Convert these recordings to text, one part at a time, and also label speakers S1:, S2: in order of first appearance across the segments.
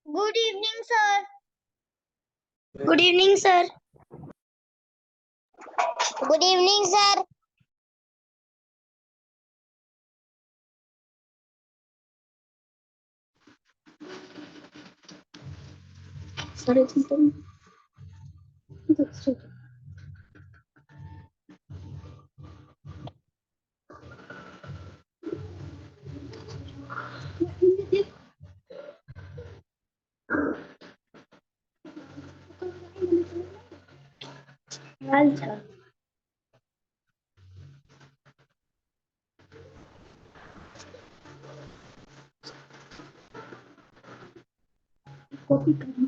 S1: Good evening, sir. Good evening, sir. Good evening, sir. Sorry, copy करना।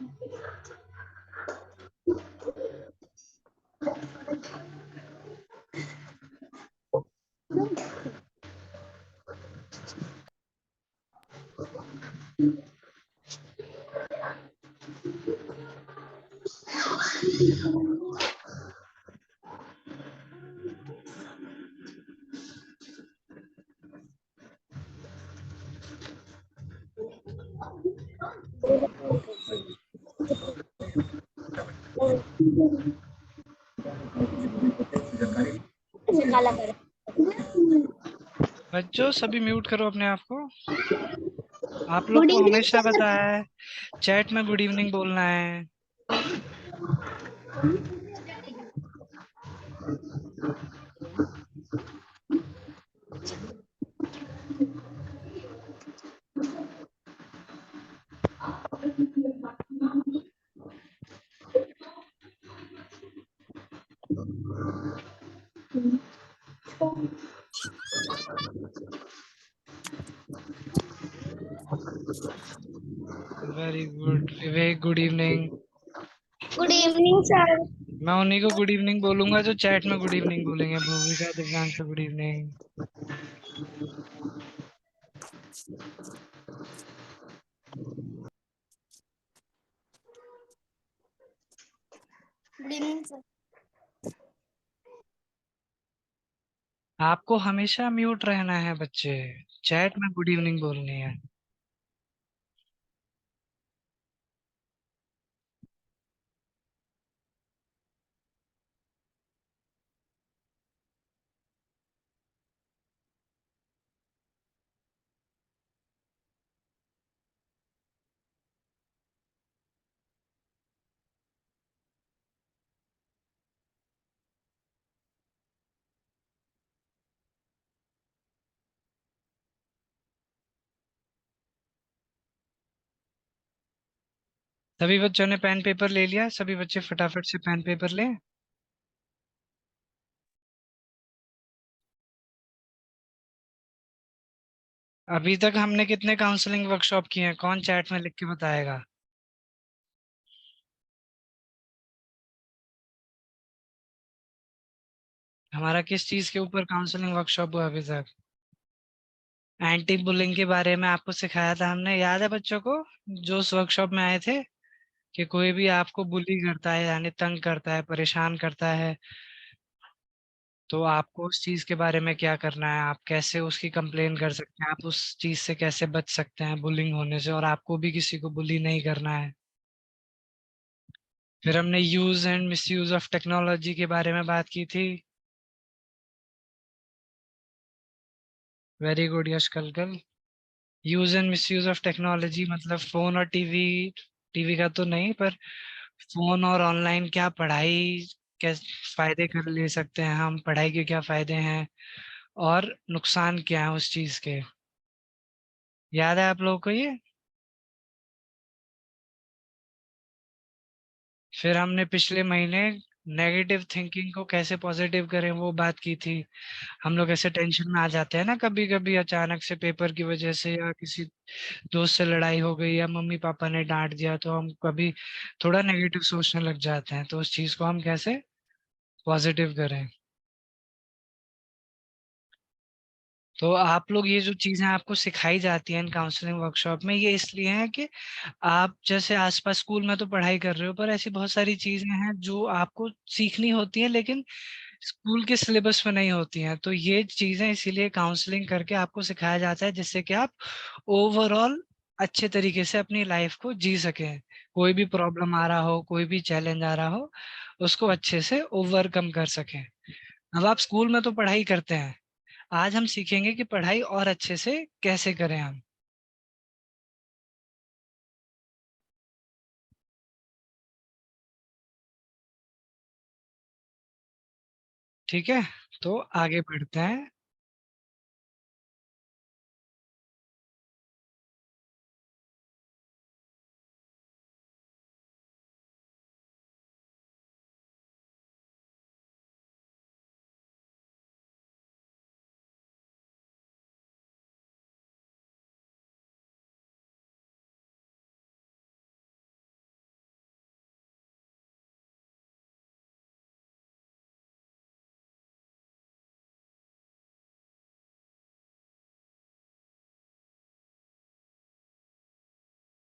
S1: काला कर।
S2: बच्चों सभी म्यूट करो अपने आप को। आप लोग
S1: गुड
S2: को
S1: इवनिंग,
S2: हमेशा
S1: सर।
S2: बताया है चैट में गुड इवनिंग बोलना है। Very good Vivek, good evening.
S1: Good evening, sir.
S2: मैं उन्हीं को गुड इवनिंग बोलूंगा जो चैट में गुड इवनिंग बोलेंगे। भूमिका, Divyansh, good evening.
S1: Good evening, sir.
S2: आपको हमेशा म्यूट रहना है बच्चे, चैट में गुड इवनिंग बोलनी है। सभी बच्चों ने पेन पेपर ले लिया? सभी बच्चे फटाफट से पेन पेपर लें। अभी तक हमने कितने काउंसलिंग वर्कशॉप किए हैं? कौन चैट में लिख के बताएगा? हमारा किस चीज के ऊपर काउंसलिंग वर्कशॉप हुआ अभी तक? एंटी बुलिंग के बारे में आपको सिखाया था हमने, याद है बच्चों को, जो उस वर्कशॉप में आए थे? कि कोई भी आपको बुली करता है यानी तंग करता है, परेशान करता है, तो आपको उस चीज के बारे में क्या करना है, आप कैसे उसकी कंप्लेन कर सकते हैं, आप उस चीज से कैसे बच सकते हैं बुलिंग होने से, और आपको भी किसी को बुली नहीं करना है। फिर हमने use and misuse of technology के बारे में बात की थी। वेरी गुड यश कलकल। Use and misuse of technology मतलब फोन और टीवी, टीवी का तो नहीं, पर फोन और ऑनलाइन क्या पढ़ाई, कैसे फायदे कर ले सकते हैं हम, पढ़ाई के क्या फायदे हैं और नुकसान क्या है उस चीज के। याद है आप लोगों को ये? फिर हमने पिछले महीने नेगेटिव थिंकिंग को कैसे पॉजिटिव करें वो बात की थी। हम लोग ऐसे टेंशन में आ जाते हैं ना कभी कभी, अचानक से पेपर की वजह से या किसी दोस्त से लड़ाई हो गई या मम्मी पापा ने डांट दिया, तो हम कभी थोड़ा नेगेटिव सोचने लग जाते हैं। तो उस चीज को हम कैसे पॉजिटिव करें। तो आप लोग ये जो चीजें आपको सिखाई जाती हैं इन काउंसलिंग वर्कशॉप में, ये इसलिए है कि आप जैसे आसपास स्कूल में तो पढ़ाई कर रहे हो, पर ऐसी बहुत सारी चीजें हैं जो आपको सीखनी होती हैं लेकिन स्कूल के सिलेबस में नहीं होती हैं। तो ये चीजें इसीलिए काउंसलिंग करके आपको सिखाया जाता है, जिससे कि आप ओवरऑल अच्छे तरीके से अपनी लाइफ को जी सकें। कोई भी प्रॉब्लम आ रहा हो, कोई भी चैलेंज आ रहा हो, उसको अच्छे से ओवरकम कर सकें। अब आप स्कूल में तो पढ़ाई करते हैं, आज हम सीखेंगे कि पढ़ाई और अच्छे से कैसे करें हम। ठीक है, तो आगे बढ़ते हैं।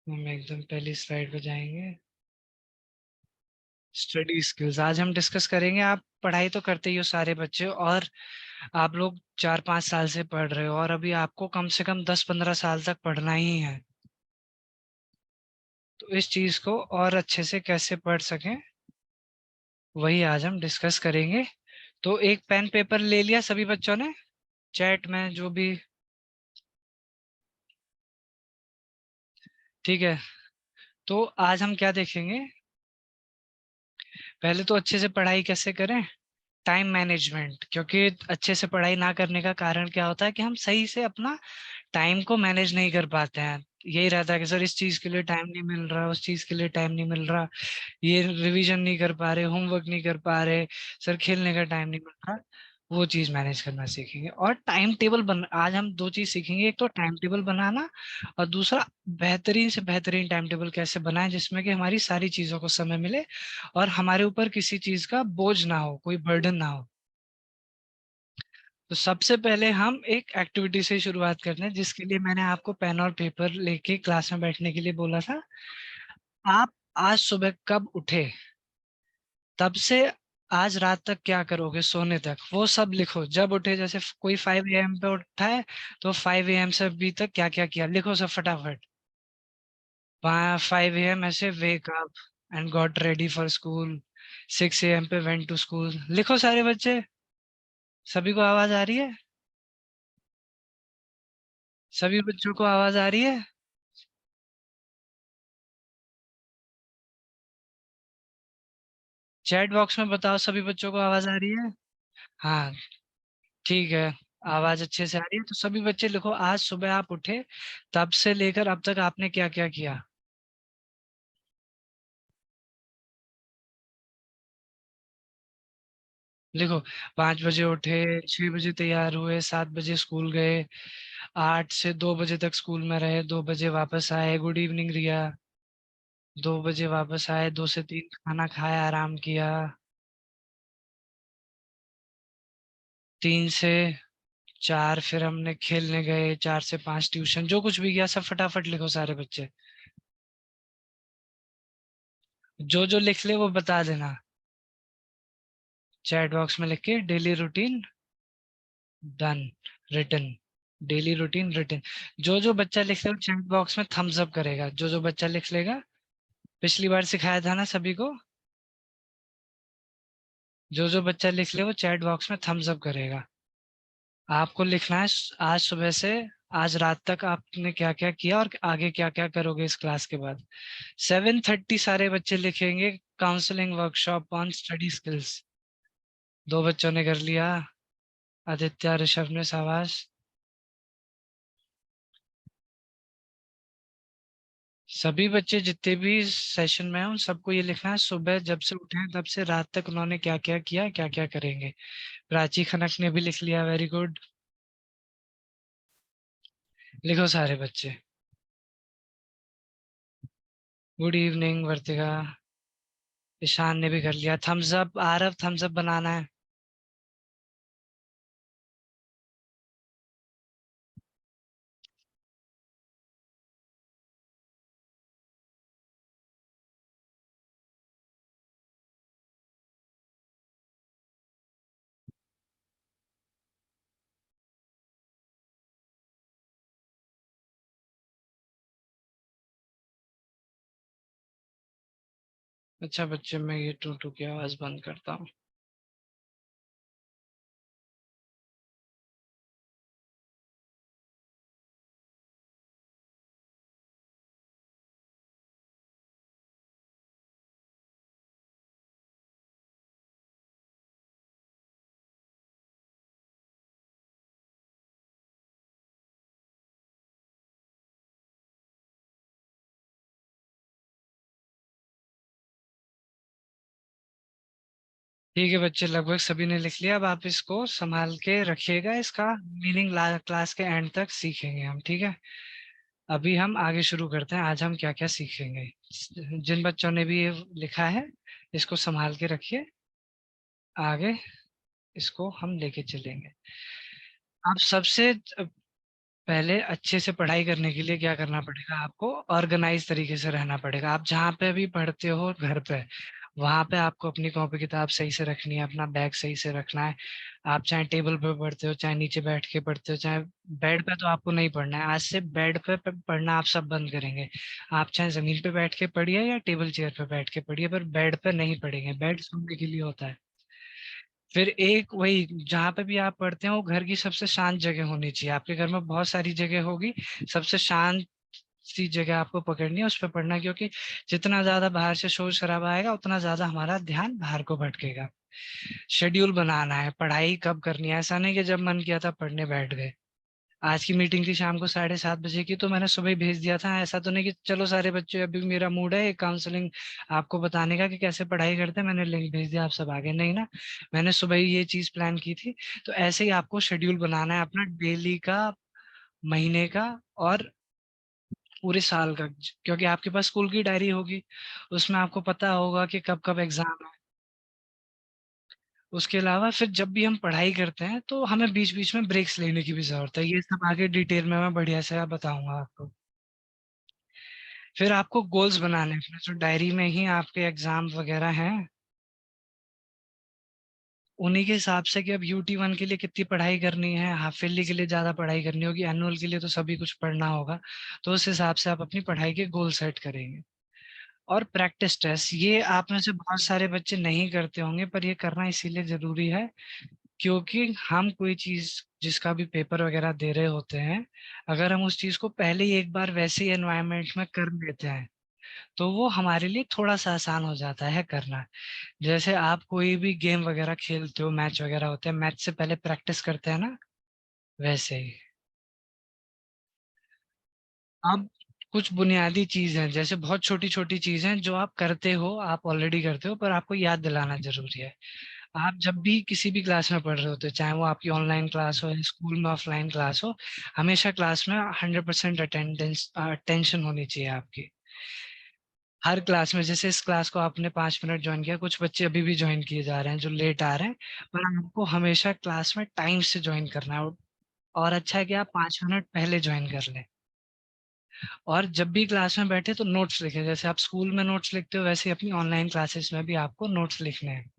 S2: हम एकदम पहली स्लाइड पे जाएंगे। स्टडी स्किल्स आज हम डिस्कस करेंगे। आप पढ़ाई तो करते ही हो सारे बच्चे, और आप लोग 4-5 साल से पढ़ रहे हो, और अभी आपको कम से कम 10-15 साल तक पढ़ना ही है। तो इस चीज को और अच्छे से कैसे पढ़ सकें, वही आज हम डिस्कस करेंगे। तो एक पेन पेपर ले लिया सभी बच्चों ने, चैट में जो भी। ठीक है, तो आज हम क्या देखेंगे। पहले तो अच्छे से पढ़ाई कैसे करें, टाइम मैनेजमेंट। क्योंकि अच्छे से पढ़ाई ना करने का कारण क्या होता है कि हम सही से अपना टाइम को मैनेज नहीं कर पाते हैं। यही रहता है कि सर इस चीज के लिए टाइम नहीं मिल रहा, उस चीज के लिए टाइम नहीं मिल रहा, ये रिवीजन नहीं कर पा रहे, होमवर्क नहीं कर पा रहे, सर खेलने का टाइम नहीं मिल रहा। वो चीज मैनेज करना सीखेंगे। और टाइम टेबल बन आज हम दो चीज सीखेंगे, एक तो टाइम टेबल बनाना, और दूसरा बेहतरीन से बेहतरीन टाइम टेबल कैसे बनाएं जिसमें कि हमारी सारी चीजों को समय मिले और हमारे ऊपर किसी चीज का बोझ ना हो, कोई बर्डन ना हो। तो सबसे पहले हम एक एक्टिविटी से शुरुआत करते हैं, जिसके लिए मैंने आपको पेन और पेपर लेके क्लास में बैठने के लिए बोला था। आप आज सुबह कब उठे, तब से आज रात तक क्या करोगे सोने तक, वो सब लिखो। जब उठे, जैसे कोई 5 AM पे उठा है, तो 5 AM से अभी तक क्या क्या किया लिखो सब फटाफट। 5 AM ऐसे wake up and got ready for school. 6 AM पे वेंट टू स्कूल। लिखो सारे बच्चे, सभी को आवाज आ रही है, सभी बच्चों को आवाज आ रही है। चैट बॉक्स में बताओ सभी बच्चों को आवाज आ रही है। हाँ, ठीक है, आवाज अच्छे से आ रही है। तो सभी बच्चे लिखो, आज सुबह आप उठे, तब से लेकर अब तक आपने क्या क्या किया। लिखो, 5 बजे उठे, 6 बजे तैयार हुए, 7 बजे स्कूल गए, 8 से 2 बजे तक स्कूल में रहे, 2 बजे वापस आए, गुड इवनिंग रिया, 2 बजे वापस आए, 2 से 3 खाना खाया, आराम किया, 3 से 4 फिर हमने खेलने गए, 4 से 5 ट्यूशन, जो कुछ भी किया सब फटाफट लिखो सारे बच्चे। जो जो लिख ले वो बता देना चैट बॉक्स में लिख के। Daily routine done, written. Daily routine written. जो जो बच्चा लिख ले चैट बॉक्स में थम्स अप करेगा, जो जो बच्चा लिख लेगा। पिछली बार सिखाया था ना सभी को, जो जो बच्चा लिख ले वो चैट बॉक्स में थम्स अप करेगा। आपको लिखना है आज सुबह से आज रात तक आपने क्या क्या किया और आगे क्या क्या करोगे इस क्लास के बाद। 7:30 सारे बच्चे लिखेंगे, counselling workshop on study skills. दो बच्चों ने कर लिया, आदित्य ऋषभ ने शाबाश। सभी बच्चे जितने भी सेशन में हैं उन सबको ये लिखना है सुबह जब से उठे हैं तब से रात तक उन्होंने क्या क्या किया, क्या क्या करेंगे। प्राची खनक ने भी लिख लिया, वेरी गुड। लिखो सारे बच्चे। गुड इवनिंग वर्तिका। ईशान ने भी कर लिया। Thumbs up, Aarav thumbs up बनाना है। अच्छा बच्चे, मैं ये टू टू की आवाज बंद करता हूँ। ठीक है बच्चे, लगभग सभी ने लिख लिया। अब आप इसको संभाल के रखिएगा। इसका मीनिंग क्लास के एंड तक सीखेंगे हम, ठीक है। अभी हम आगे शुरू करते हैं। आज हम क्या क्या सीखेंगे। जिन बच्चों ने भी ये लिखा है इसको संभाल के रखिए। आगे इसको हम लेके चलेंगे। आप सबसे पहले अच्छे से पढ़ाई करने के लिए क्या करना पड़ेगा, आपको ऑर्गेनाइज तरीके से रहना पड़ेगा। आप जहाँ पे भी पढ़ते हो घर पे, वहां पे आपको अपनी कॉपी किताब सही से रखनी है, अपना बैग सही से रखना है। आप चाहे टेबल पे पढ़ते हो, चाहे नीचे बैठ के पढ़ते हो, चाहे बेड पे, तो आपको नहीं पढ़ना है। आज से बेड पे पढ़ना आप सब बंद करेंगे। आप चाहे जमीन पे बैठ के पढ़िए या टेबल चेयर पे बैठ के पढ़िए, पर बेड पे नहीं पढ़ेंगे। बेड सोने के लिए होता है। फिर एक वही, जहाँ पे भी आप पढ़ते हैं वो घर की सबसे शांत जगह होनी चाहिए। आपके घर में बहुत सारी जगह होगी, सबसे शांत सी जगह आपको पकड़नी है, उस पर पढ़ना है। क्योंकि जितना ज्यादा बाहर से शोर शराबा आएगा उतना ज्यादा हमारा ध्यान बाहर को भटकेगा। शेड्यूल बनाना है, पढ़ाई कब करनी है। ऐसा नहीं कि जब मन किया था पढ़ने बैठ गए। आज की मीटिंग थी शाम को 7:30 बजे की, तो मैंने सुबह ही भेज दिया था। ऐसा तो नहीं कि चलो सारे बच्चे, अभी मेरा मूड है एक काउंसलिंग आपको बताने का कि कैसे पढ़ाई करते हैं, मैंने लिंक भेज दिया आप सब आगे, नहीं ना। मैंने सुबह ही ये चीज प्लान की थी। तो ऐसे ही आपको शेड्यूल बनाना है अपना, डेली का, महीने का और पूरे साल का। क्योंकि आपके पास स्कूल की डायरी होगी, उसमें आपको पता होगा कि कब कब एग्जाम है। उसके अलावा फिर जब भी हम पढ़ाई करते हैं तो हमें बीच बीच में ब्रेक्स लेने की भी जरूरत है। ये सब आगे डिटेल में मैं बढ़िया से बताऊंगा आपको। फिर आपको गोल्स बनाने हैं अपने, जो डायरी में ही आपके एग्जाम वगैरह हैं उन्हीं के हिसाब से, कि अब UT1 के लिए कितनी पढ़ाई करनी है, हाफ ईयरली के लिए ज्यादा पढ़ाई करनी होगी, एनुअल के लिए तो सभी कुछ पढ़ना होगा। तो उस हिसाब से आप अपनी पढ़ाई के गोल सेट करेंगे। और प्रैक्टिस टेस्ट, ये आप में से बहुत सारे बच्चे नहीं करते होंगे, पर ये करना इसीलिए जरूरी है क्योंकि हम कोई चीज जिसका भी पेपर वगैरह दे रहे होते हैं, अगर हम उस चीज को पहले ही एक बार वैसे ही एनवायरनमेंट में कर लेते हैं तो वो हमारे लिए थोड़ा सा आसान हो जाता है करना। जैसे आप कोई भी गेम वगैरह खेलते हो, मैच वगैरह होते हैं, मैच से पहले प्रैक्टिस करते हैं ना, वैसे ही। अब कुछ बुनियादी चीज है, जैसे बहुत छोटी छोटी चीज हैं जो आप करते हो, आप ऑलरेडी करते हो, पर आपको याद दिलाना जरूरी है। आप जब भी किसी भी क्लास में पढ़ रहे होते हो, चाहे वो आपकी ऑनलाइन क्लास हो या स्कूल में ऑफलाइन क्लास हो, हमेशा क्लास में 100% अटेंडेंस अटेंशन होनी चाहिए आपकी। हर क्लास में, जैसे इस क्लास को आपने 5 मिनट ज्वाइन किया, कुछ बच्चे अभी भी ज्वाइन किए जा रहे हैं जो लेट आ रहे हैं, पर आपको हमेशा क्लास में टाइम से ज्वाइन करना है। और अच्छा है कि आप 5 मिनट पहले ज्वाइन कर लें। और जब भी क्लास में बैठे तो नोट्स लिखें, जैसे आप स्कूल में नोट्स लिखते हो वैसे ही अपनी ऑनलाइन क्लासेस में भी आपको नोट्स लिखने हैं।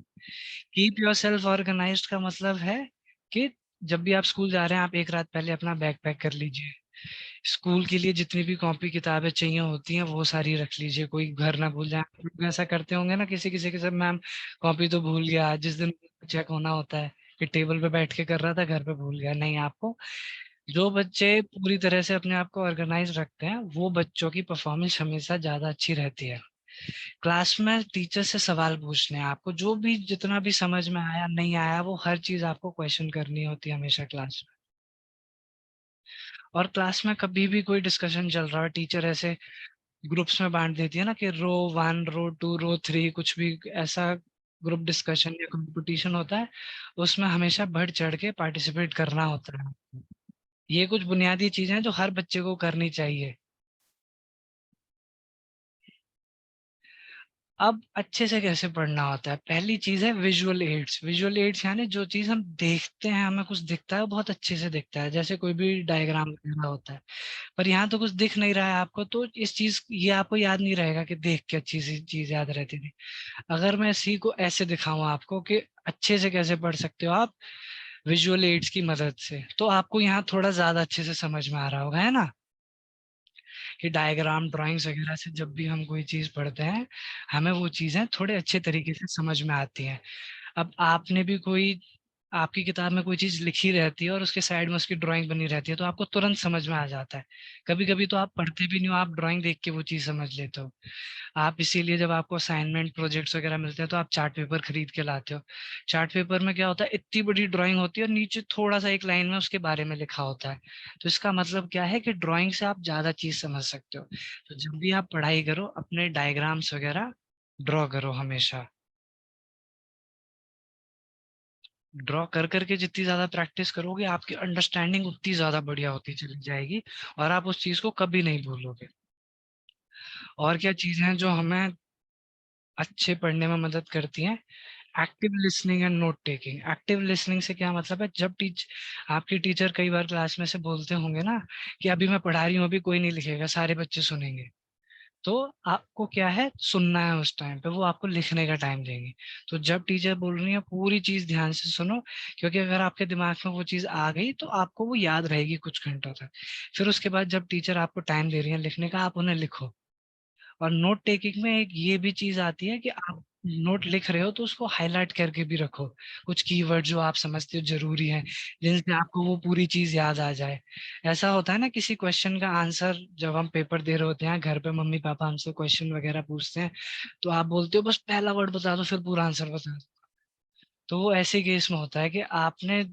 S2: कीप योर सेल्फ ऑर्गेनाइज्ड का मतलब है कि जब भी आप स्कूल जा रहे हैं आप एक रात पहले अपना बैग पैक कर लीजिए। स्कूल के लिए जितनी भी कॉपी किताबें चाहिए होती हैं वो सारी रख लीजिए, कोई घर ना भूल जाए। आप लोग ऐसा करते होंगे ना, किसी किसी के साथ, मैम कॉपी तो भूल गया, जिस दिन चेक होना होता है कि टेबल पे बैठ के कर रहा था घर पे भूल गया। नहीं, आपको, जो बच्चे पूरी तरह से अपने आप को ऑर्गेनाइज रखते हैं वो बच्चों की परफॉर्मेंस हमेशा ज्यादा अच्छी रहती है। क्लास में टीचर से सवाल पूछने हैं आपको, जो भी जितना भी समझ में आया नहीं आया वो हर चीज आपको क्वेश्चन करनी होती है हमेशा क्लास में। और क्लास में कभी भी कोई डिस्कशन चल रहा है, टीचर ऐसे ग्रुप्स में बांट देती है ना कि रो 1, रो 2, रो 3, कुछ भी ऐसा ग्रुप डिस्कशन या कंपटीशन होता है, उसमें हमेशा बढ़ चढ़ के पार्टिसिपेट करना होता है। ये कुछ बुनियादी चीजें हैं जो हर बच्चे को करनी चाहिए। अब अच्छे से कैसे पढ़ना होता है, पहली चीज है विजुअल एड्स। विजुअल एड्स यानी जो चीज हम देखते हैं, हमें कुछ दिखता है, वो बहुत अच्छे से दिखता है, जैसे कोई भी डायग्राम वगैरह होता है। पर यहाँ तो कुछ दिख नहीं रहा है आपको, तो इस चीज ये आपको याद नहीं रहेगा कि देख के अच्छी सी चीज याद रहती थी। अगर मैं इसी को ऐसे दिखाऊं आपको कि अच्छे से कैसे पढ़ सकते हो आप विजुअल एड्स की मदद से, तो आपको यहाँ थोड़ा ज्यादा अच्छे से समझ में आ रहा होगा, है ना, कि डायग्राम ड्राइंग्स वगैरह से जब भी हम कोई चीज पढ़ते हैं, हमें वो चीजें थोड़े अच्छे तरीके से समझ में आती हैं। अब आपने भी कोई, आपकी किताब में कोई चीज लिखी रहती है और उसके साइड में उसकी ड्राइंग बनी रहती है, तो आपको तुरंत समझ में आ जाता है। कभी कभी तो आप पढ़ते भी नहीं हो, आप ड्राइंग देख के वो चीज समझ लेते हो। आप इसीलिए जब आपको असाइनमेंट प्रोजेक्ट्स वगैरह मिलते हैं तो आप चार्ट पेपर खरीद के लाते हो। चार्ट पेपर में क्या होता है, इतनी बड़ी ड्राइंग होती है और नीचे थोड़ा सा एक लाइन में उसके बारे में लिखा होता है। तो इसका मतलब क्या है कि ड्राइंग से आप ज्यादा चीज समझ सकते हो। तो जब भी आप पढ़ाई करो, अपने डायग्राम्स वगैरह ड्रॉ करो हमेशा। ड्रॉ कर करके जितनी ज्यादा प्रैक्टिस करोगे, आपकी अंडरस्टैंडिंग उतनी ज्यादा बढ़िया होती चली जाएगी और आप उस चीज को कभी नहीं भूलोगे। और क्या चीजें हैं जो हमें अच्छे पढ़ने में मदद करती हैं? Active listening and note taking. Active listening से क्या मतलब है, जब आपकी टीचर कई बार क्लास में से बोलते होंगे ना कि अभी मैं पढ़ा रही हूँ, अभी कोई नहीं लिखेगा, सारे बच्चे सुनेंगे, तो आपको क्या है, सुनना है उस टाइम पे, वो आपको लिखने का टाइम देंगे। तो जब टीचर बोल रही है पूरी चीज ध्यान से सुनो, क्योंकि अगर आपके दिमाग में वो चीज आ गई तो आपको वो याद रहेगी कुछ घंटों तक। फिर उसके बाद जब टीचर आपको टाइम दे रही है लिखने का, आप उन्हें लिखो। और नोट टेकिंग में एक ये भी चीज आती है कि आप नोट लिख रहे हो तो उसको हाईलाइट करके भी रखो, कुछ कीवर्ड जो आप समझते हो जरूरी है, जिनसे आपको वो पूरी चीज याद आ जाए। ऐसा होता है ना, किसी क्वेश्चन का आंसर जब हम पेपर दे रहे होते हैं घर पे, मम्मी पापा हमसे क्वेश्चन वगैरह पूछते हैं, तो आप बोलते हो बस पहला वर्ड बता दो फिर पूरा आंसर बता दो। तो वो ऐसे केस में होता है कि आपने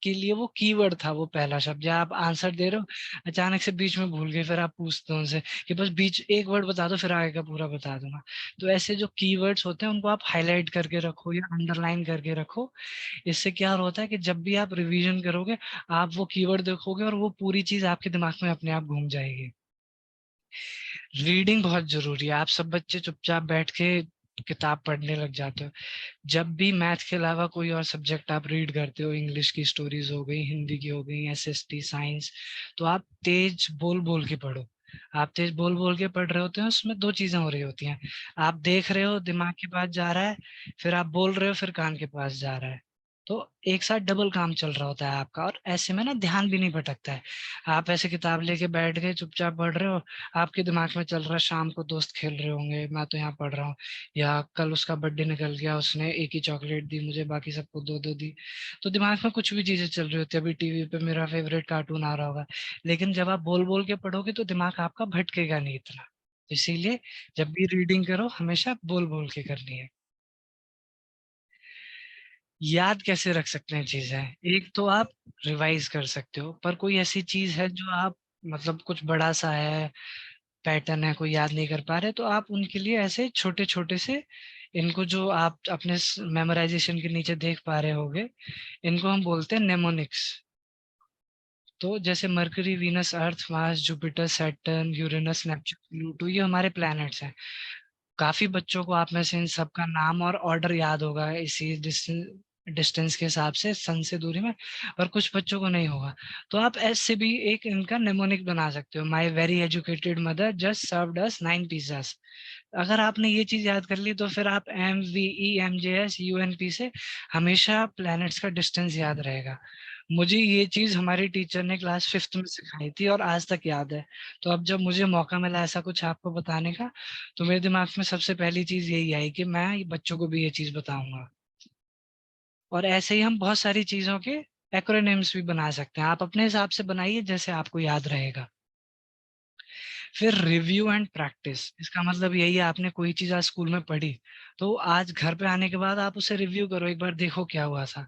S2: के लिए वो कीवर्ड था, वो पहला शब्द, या आप आंसर दे रहे हो, अचानक से बीच में भूल गए, फिर आप पूछते हो उनसे कि बस बीच एक वर्ड बता दो फिर आगे का पूरा बता दूंगा। तो ऐसे जो कीवर्ड्स होते हैं उनको आप हाईलाइट करके रखो या अंडरलाइन करके रखो। इससे क्या होता है कि जब भी आप रिवीजन करोगे, आप वो कीवर्ड देखोगे और वो पूरी चीज आपके दिमाग में अपने आप घूम जाएगी। रीडिंग बहुत जरूरी है। आप सब बच्चे चुपचाप बैठ के किताब पढ़ने लग जाते हो। जब भी मैथ के अलावा कोई और सब्जेक्ट आप रीड करते हो, इंग्लिश की स्टोरीज हो गई, हिंदी की हो गई, एसएसटी, साइंस, तो आप तेज बोल बोल के पढ़ो। आप तेज बोल बोल के पढ़ रहे होते हैं, उसमें दो चीजें हो रही होती हैं। आप देख रहे हो, दिमाग के पास जा रहा है, फिर आप बोल रहे हो, फिर कान के पास जा रहा है। तो एक साथ डबल काम चल रहा होता है आपका, और ऐसे में ना ध्यान भी नहीं भटकता है। आप ऐसे किताब लेके बैठ गए, चुपचाप पढ़ रहे हो, आपके दिमाग में चल रहा है शाम को दोस्त खेल रहे होंगे, मैं तो यहाँ पढ़ रहा हूँ, या कल उसका बर्थडे निकल गया, उसने एक ही चॉकलेट दी मुझे, बाकी सबको दो दो दी। तो दिमाग में कुछ भी चीजें चल रही होती है, अभी टीवी पे मेरा फेवरेट कार्टून आ रहा होगा। लेकिन जब आप बोल बोल के पढ़ोगे तो दिमाग आपका भटकेगा नहीं इतना। इसीलिए जब भी रीडिंग करो, हमेशा बोल बोल के करनी है। याद कैसे रख सकते हैं चीजें? एक तो आप रिवाइज कर सकते हो, पर कोई ऐसी चीज है जो आप, मतलब कुछ बड़ा सा है, पैटर्न है, कोई याद नहीं कर पा रहे, तो आप उनके लिए ऐसे छोटे छोटे से, इनको जो आप अपने मेमोराइजेशन के नीचे देख पा रहे होगे, इनको हम बोलते हैं नेमोनिक्स। तो जैसे Mercury, Venus, Earth, Mars, Jupiter, Saturn, Uranus, Neptune, Pluto, ये हमारे प्लैनेट्स हैं। काफी बच्चों को आप में से इन सबका नाम और ऑर्डर याद होगा इसी डिस्टेंस के हिसाब से, सन से दूरी में, पर कुछ बच्चों को नहीं होगा। तो आप ऐसे भी एक इनका नेमोनिक बना सकते हो, my very educated mother just served us 9 pizzas. अगर आपने ये चीज याद कर ली तो फिर आप MVEMJSUNP से हमेशा प्लैनेट्स का डिस्टेंस याद रहेगा। मुझे ये चीज हमारी टीचर ने क्लास 5th में सिखाई थी और आज तक याद है। तो अब जब मुझे मौका मिला ऐसा कुछ आपको बताने का, तो मेरे दिमाग में सबसे पहली चीज यही आई कि मैं बच्चों को भी ये चीज बताऊंगा। और ऐसे ही हम बहुत सारी चीजों के एक्रोनिम्स भी बना सकते हैं, आप अपने हिसाब से बनाइए जैसे आपको याद रहेगा। फिर रिव्यू एंड प्रैक्टिस, इसका मतलब यही है, आपने कोई चीज आज स्कूल में पढ़ी, तो आज घर पे आने के बाद आप उसे रिव्यू करो, एक बार देखो क्या हुआ था।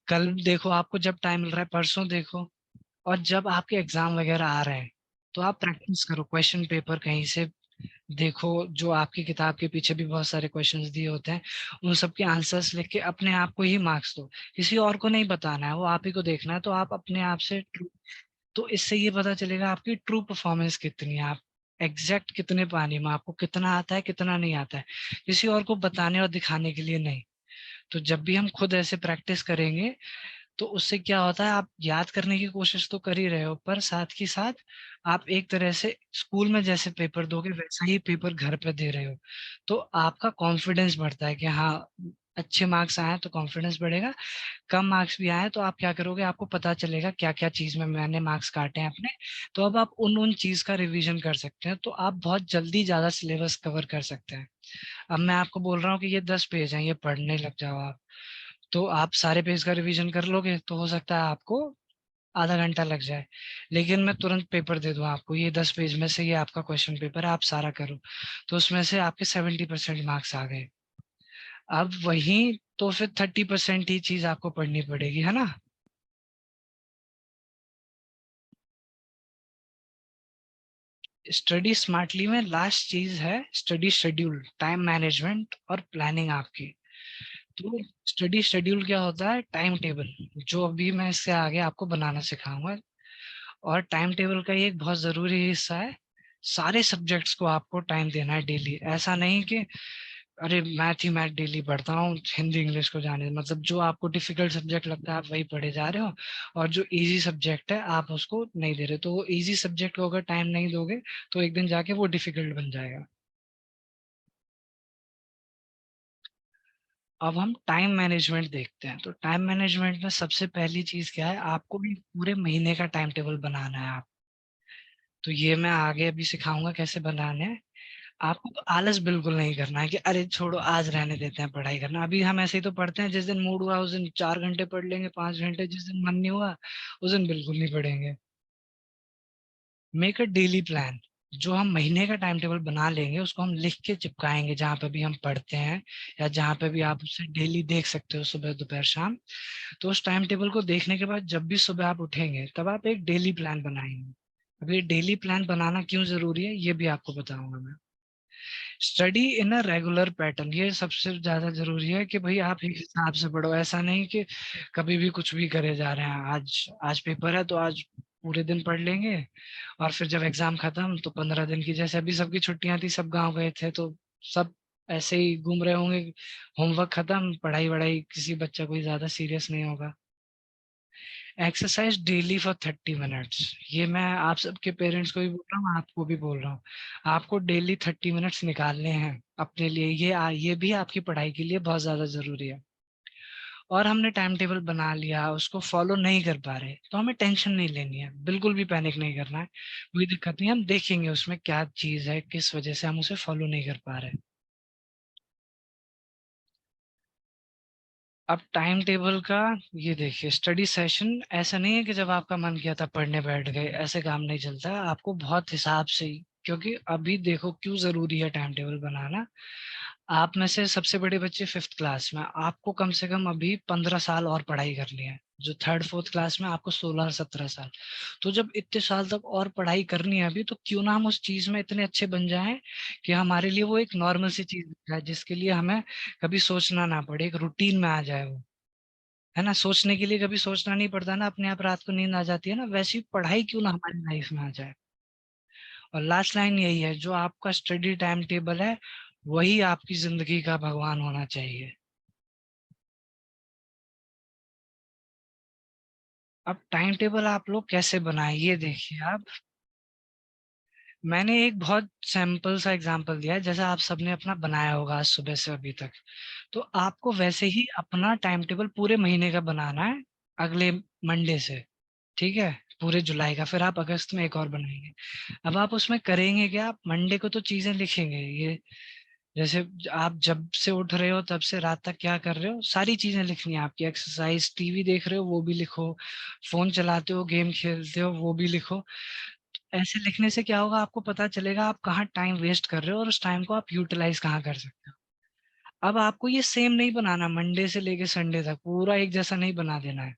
S2: कल देखो, आपको जब टाइम मिल रहा है परसों देखो। और जब आपके एग्जाम वगैरह आ रहे हैं, तो आप प्रैक्टिस करो, क्वेश्चन पेपर कहीं से देखो, जो आपकी किताब के पीछे भी बहुत सारे क्वेश्चंस दिए होते हैं, उन सब के आंसर्स लिख के अपने आप को ही मार्क्स दो। किसी और को नहीं बताना है, वो आप ही को देखना है। तो आप अपने आप से तो इससे ये पता चलेगा आपकी ट्रू परफॉर्मेंस कितनी है, आप एग्जैक्ट कितने पानी में, आपको कितना आता है कितना नहीं आता है, किसी और को बताने और दिखाने के लिए नहीं। तो जब भी हम खुद ऐसे प्रैक्टिस करेंगे तो उससे क्या होता है, आप याद करने की कोशिश तो कर ही रहे हो, पर साथ ही साथ आप एक तरह से स्कूल में जैसे पेपर दोगे वैसा ही पेपर घर पे दे रहे हो। तो आपका कॉन्फिडेंस बढ़ता है कि हाँ, अच्छे मार्क्स आए तो कॉन्फिडेंस बढ़ेगा। कम मार्क्स भी आए तो आप क्या करोगे, आपको पता चलेगा क्या क्या चीज में मैंने मार्क्स काटे हैं अपने। तो अब आप उन उन चीज का रिवीजन कर सकते हैं, तो आप बहुत जल्दी ज्यादा सिलेबस कवर कर सकते हैं। अब मैं आपको बोल रहा हूँ कि ये 10 पेज हैं, ये पढ़ने लग जाओ आप, तो आप सारे पेज का रिवीजन कर लोगे तो हो सकता है आपको आधा घंटा लग जाए। लेकिन मैं तुरंत पेपर दे दूं आपको, ये 10 पेज में से ये आपका क्वेश्चन पेपर है, आप सारा करो, तो उसमें से आपके 70% मार्क्स आ गए। अब वही तो फिर 30% ही चीज आपको पढ़नी पड़ेगी, है ना। स्टडी स्मार्टली में लास्ट चीज है स्टडी शेड्यूल, टाइम मैनेजमेंट और प्लानिंग आपकी। तो स्टडी शेड्यूल क्या होता है, टाइम टेबल, जो अभी मैं इससे आगे आपको बनाना सिखाऊंगा। और टाइम टेबल का ये एक बहुत जरूरी हिस्सा है, सारे सब्जेक्ट्स को आपको टाइम देना है डेली। ऐसा नहीं कि अरे मैथ ही मैथ डेली पढ़ता हूँ, हिंदी इंग्लिश को जाने, मतलब जो आपको डिफिकल्ट सब्जेक्ट लगता है आप वही पढ़े जा रहे हो, और जो इजी सब्जेक्ट है आप उसको नहीं दे रहे। तो वो इजी सब्जेक्ट को अगर टाइम नहीं दोगे तो एक दिन जाके वो डिफिकल्ट बन जाएगा। अब हम टाइम मैनेजमेंट देखते हैं। तो टाइम मैनेजमेंट में सबसे पहली चीज क्या है, आपको भी पूरे महीने का टाइम टेबल बनाना है आप। तो ये मैं आगे अभी सिखाऊंगा कैसे बनाने हैं। आपको तो आलस बिल्कुल नहीं करना है कि अरे छोड़ो आज रहने देते हैं पढ़ाई करना, अभी हम ऐसे ही तो पढ़ते हैं, जिस दिन मूड हुआ उस दिन 4 घंटे पढ़ लेंगे, 5 घंटे, जिस दिन मन नहीं हुआ उस दिन बिल्कुल नहीं पढ़ेंगे। मेक अ डेली प्लान, जो हम महीने का टाइम टेबल बना लेंगे उसको हम लिख के चिपकाएंगे जहाँ पे भी हम पढ़ते हैं, या जहाँ पे भी आप उसे डेली देख सकते हो, सुबह दोपहर शाम। तो उस टाइम टेबल को देखने के बाद जब भी सुबह आप उठेंगे तब आप एक डेली प्लान बनाएंगे। अब ये डेली प्लान बनाना क्यों जरूरी है ये भी आपको बताऊंगा मैं। Study in a regular pattern, ये सबसे ज्यादा जरूरी है कि भाई आप एक हिसाब से पढ़ो, ऐसा नहीं कि कभी भी कुछ भी करे जा रहे हैं। आज आज पेपर है तो आज पूरे दिन पढ़ लेंगे, और फिर जब एग्जाम खत्म तो 15 दिन की, जैसे अभी सबकी छुट्टियां थी सब गांव गए थे तो सब ऐसे ही घूम रहे होंगे, होमवर्क खत्म, पढ़ाई वढ़ाई किसी बच्चा कोई ज्यादा सीरियस नहीं होगा। एक्सरसाइज डेली फॉर 30 मिनट्स, ये मैं आप सबके पेरेंट्स को भी बोल रहा हूँ, आपको भी बोल रहा हूँ। आपको डेली 30 मिनट्स निकालने हैं अपने लिए, ये भी आपकी पढ़ाई के लिए बहुत ज्यादा जरूरी है। और हमने टाइम टेबल बना लिया, उसको फॉलो नहीं कर पा रहे तो हमें टेंशन नहीं लेनी है, बिल्कुल भी पैनिक नहीं करना है, कोई दिक्कत नहीं, हम देखेंगे उसमें क्या चीज है, किस वजह से हम उसे फॉलो नहीं कर पा रहे। अब टाइम टेबल का ये देखिए, स्टडी सेशन ऐसा नहीं है कि जब आपका मन किया था पढ़ने बैठ गए, ऐसे काम नहीं चलता है, आपको बहुत हिसाब से ही, क्योंकि अभी देखो क्यों जरूरी है टाइम टेबल बनाना। आप में से सबसे बड़े बच्चे 5th क्लास में, आपको कम से कम अभी 15 साल और पढ़ाई करनी है, जो 3rd 4th क्लास में आपको 16 17 साल। तो जब इतने साल तक और पढ़ाई करनी है अभी, तो क्यों ना हम उस चीज में इतने अच्छे बन जाएं कि हमारे लिए वो एक नॉर्मल सी चीज बन जाए, जिसके लिए हमें कभी सोचना ना पड़े, एक रूटीन में आ जाए वो, है ना। सोचने के लिए कभी सोचना नहीं पड़ता ना, अपने आप रात को नींद आ जाती है ना, वैसी पढ़ाई क्यों ना हमारी लाइफ में आ जाए। और लास्ट लाइन यही है, जो आपका स्टडी टाइम टेबल है वही आपकी जिंदगी का भगवान होना चाहिए। अब टाइम टेबल आप लोग कैसे बनाए ये देखिए आप। मैंने एक बहुत सैंपल सा एग्जांपल दिया है, जैसा आप सबने अपना बनाया होगा आज सुबह से अभी तक। तो आपको वैसे ही अपना टाइम टेबल पूरे महीने का बनाना है, अगले मंडे से। ठीक है, पूरे जुलाई का, फिर आप अगस्त में एक और बनाएंगे। अब आप उसमें करेंगे क्या, आप मंडे को तो चीजें लिखेंगे, ये जैसे आप जब से उठ रहे हो तब से रात तक क्या कर रहे हो सारी चीजें लिखनी है आपकी, एक्सरसाइज, टीवी देख रहे हो वो भी लिखो, फोन चलाते हो, गेम खेलते हो वो भी लिखो। ऐसे लिखने से क्या होगा, आपको पता चलेगा आप कहाँ टाइम वेस्ट कर रहे हो और उस टाइम को आप यूटिलाइज कहाँ कर सकते हो। अब आपको ये सेम नहीं बनाना, मंडे से लेके संडे तक पूरा एक जैसा नहीं बना देना है।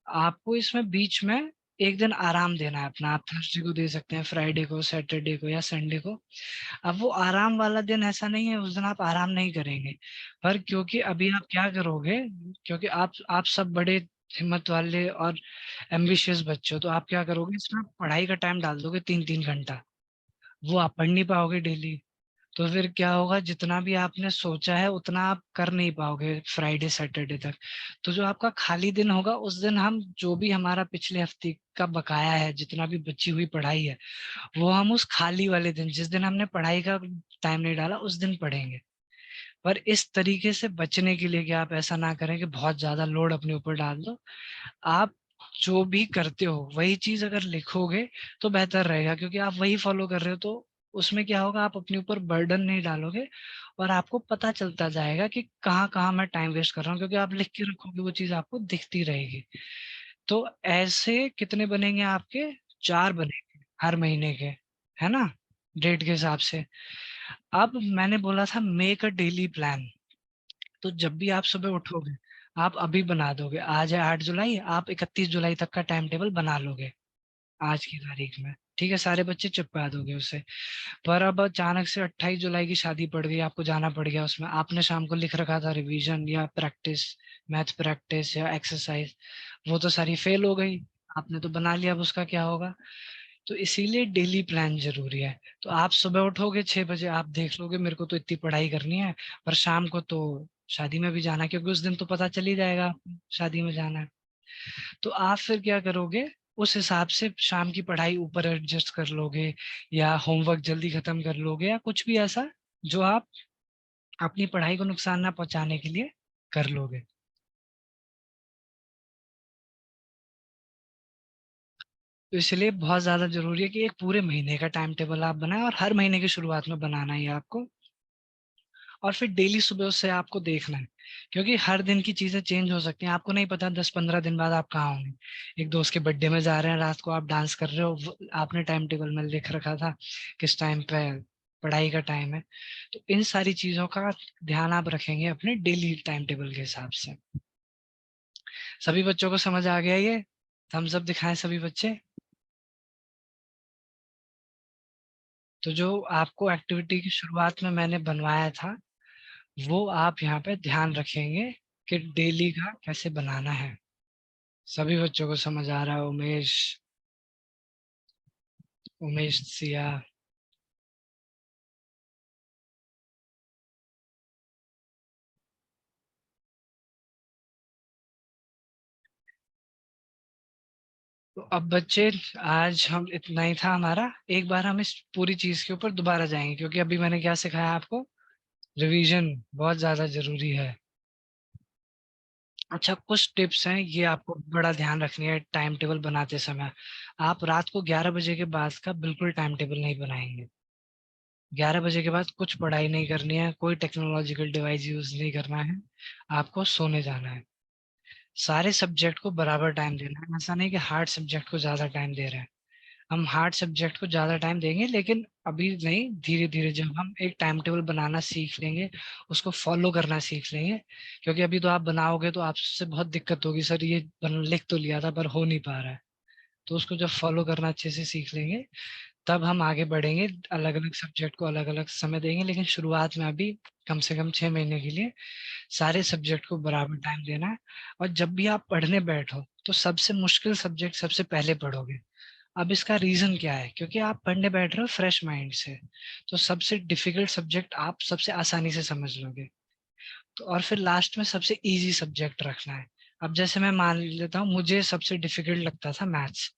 S2: आपको इसमें बीच में एक दिन आराम देना है अपना। आप थर्सडे को दे सकते हैं, फ्राइडे को, सैटरडे को या संडे को। अब वो आराम वाला दिन ऐसा नहीं है उस दिन आप आराम नहीं करेंगे, पर क्योंकि अभी आप क्या करोगे, क्योंकि आप सब बड़े हिम्मत वाले और एम्बिशियस बच्चे हो, तो आप क्या करोगे, इसमें आप पढ़ाई का टाइम डाल दोगे 3-3 घंटा। वो आप पढ़ नहीं पाओगे डेली। तो फिर क्या होगा, जितना भी आपने सोचा है उतना आप कर नहीं पाओगे फ्राइडे सैटरडे तक। तो जो आपका खाली दिन होगा उस दिन हम जो भी हमारा पिछले हफ्ते का बकाया है, जितना भी बची हुई पढ़ाई है, वो हम उस खाली वाले दिन, जिस दिन हमने पढ़ाई का टाइम नहीं डाला, उस दिन पढ़ेंगे। पर इस तरीके से बचने के लिए कि आप ऐसा ना करें कि बहुत ज्यादा लोड अपने ऊपर डाल दो, आप जो भी करते हो वही चीज अगर लिखोगे तो बेहतर रहेगा, क्योंकि आप वही फॉलो कर रहे हो। तो उसमें क्या होगा, आप अपने ऊपर बर्डन नहीं डालोगे और आपको पता चलता जाएगा कि कहाँ कहाँ मैं टाइम वेस्ट कर रहा हूँ, क्योंकि आप लिख के रखोगे वो चीज आपको दिखती रहेगी। तो ऐसे कितने बनेंगे आपके, 4 बनेंगे हर महीने के, है ना, डेट के हिसाब से। अब मैंने बोला था मेक अ डेली प्लान। तो जब भी आप सुबह उठोगे, आप अभी बना दोगे, आज है 8 जुलाई, आप 31 जुलाई तक का टाइम टेबल बना लोगे आज की तारीख में, ठीक है, सारे बच्चे चिपका दोगे उसे। पर अब अचानक से 28 जुलाई की शादी पड़ गई, आपको जाना पड़ गया, उसमें आपने शाम को लिख रखा था रिवीजन या प्रैक्टिस, मैथ प्रैक्टिस या एक्सरसाइज, वो तो सारी फेल हो गई। आपने तो बना लिया, अब उसका क्या होगा। तो इसीलिए डेली प्लान जरूरी है। तो आप सुबह उठोगे 6 बजे, आप देख लोगे मेरे को तो इतनी पढ़ाई करनी है, पर शाम को तो शादी में भी जाना है, क्योंकि उस दिन तो पता चल ही जाएगा आपको शादी में जाना है। तो आप फिर क्या करोगे, उस हिसाब से शाम की पढ़ाई ऊपर एडजस्ट कर लोगे, या होमवर्क जल्दी खत्म कर लोगे, या कुछ भी ऐसा जो आप अपनी पढ़ाई को नुकसान ना पहुंचाने के लिए कर लोगे। तो इसलिए बहुत ज्यादा जरूरी है कि एक पूरे महीने का टाइम टेबल आप बनाएं, और हर महीने की शुरुआत में बनाना ही है आपको। और फिर डेली सुबह उससे आपको देखना है, क्योंकि हर दिन की चीजें चेंज हो सकती हैं, आपको नहीं पता 10-15 दिन बाद आप कहाँ होंगे। एक दोस्त के बर्थडे में जा रहे हैं, रात को आप डांस कर रहे हो, आपने टाइम टेबल में लिख रखा था किस टाइम पे पढ़ाई का टाइम है। तो इन सारी चीजों का ध्यान आप रखेंगे अपने डेली टाइम टेबल के हिसाब से। सभी बच्चों को समझ आ गया ये, थम्स अप दिखाएं सभी बच्चे। तो जो आपको एक्टिविटी की शुरुआत में मैंने बनवाया था, वो आप यहाँ पे ध्यान रखेंगे कि डेली का कैसे बनाना है। सभी बच्चों को समझ आ रहा है, उमेश, उमेश सिया। तो अब बच्चे, आज हम इतना ही था हमारा। एक बार हम इस पूरी चीज के ऊपर दोबारा जाएंगे, क्योंकि अभी मैंने क्या सिखाया आपको, रिवीजन बहुत ज्यादा जरूरी है। अच्छा, कुछ टिप्स हैं, ये आपको बड़ा ध्यान रखनी है टाइम टेबल बनाते समय। आप रात को 11 बजे के बाद का बिल्कुल टाइम टेबल नहीं बनाएंगे। 11 बजे के बाद कुछ पढ़ाई नहीं करनी है, कोई टेक्नोलॉजिकल डिवाइस यूज नहीं करना है, आपको सोने जाना है। सारे सब्जेक्ट को बराबर टाइम देना है, ऐसा नहीं कि हार्ड सब्जेक्ट को ज्यादा टाइम दे रहे हैं। हम हार्ड सब्जेक्ट को ज्यादा टाइम देंगे, लेकिन अभी नहीं, धीरे धीरे जब हम एक टाइम टेबल बनाना सीख लेंगे, उसको फॉलो करना सीख लेंगे। क्योंकि अभी तो आप बनाओगे तो आपसे बहुत दिक्कत होगी, सर ये लिख तो लिया था पर हो नहीं पा रहा है। तो उसको जब फॉलो करना अच्छे से सीख लेंगे, तब हम आगे बढ़ेंगे। अलग अलग सब्जेक्ट को अलग अलग समय देंगे, लेकिन शुरुआत में अभी कम से कम 6 महीने के लिए सारे सब्जेक्ट को बराबर टाइम देना है। और जब भी आप पढ़ने बैठो तो सबसे मुश्किल सब्जेक्ट सबसे पहले पढ़ोगे। अब इसका रीजन क्या है, क्योंकि आप पढ़ने बैठ रहे हो फ्रेश माइंड से, तो सबसे डिफिकल्ट सब्जेक्ट आप सबसे आसानी से समझ लोगे। तो और फिर लास्ट में सबसे इजी सब्जेक्ट रखना है। अब जैसे मैं मान लेता हूँ मुझे सबसे डिफिकल्ट लगता था मैथ्स,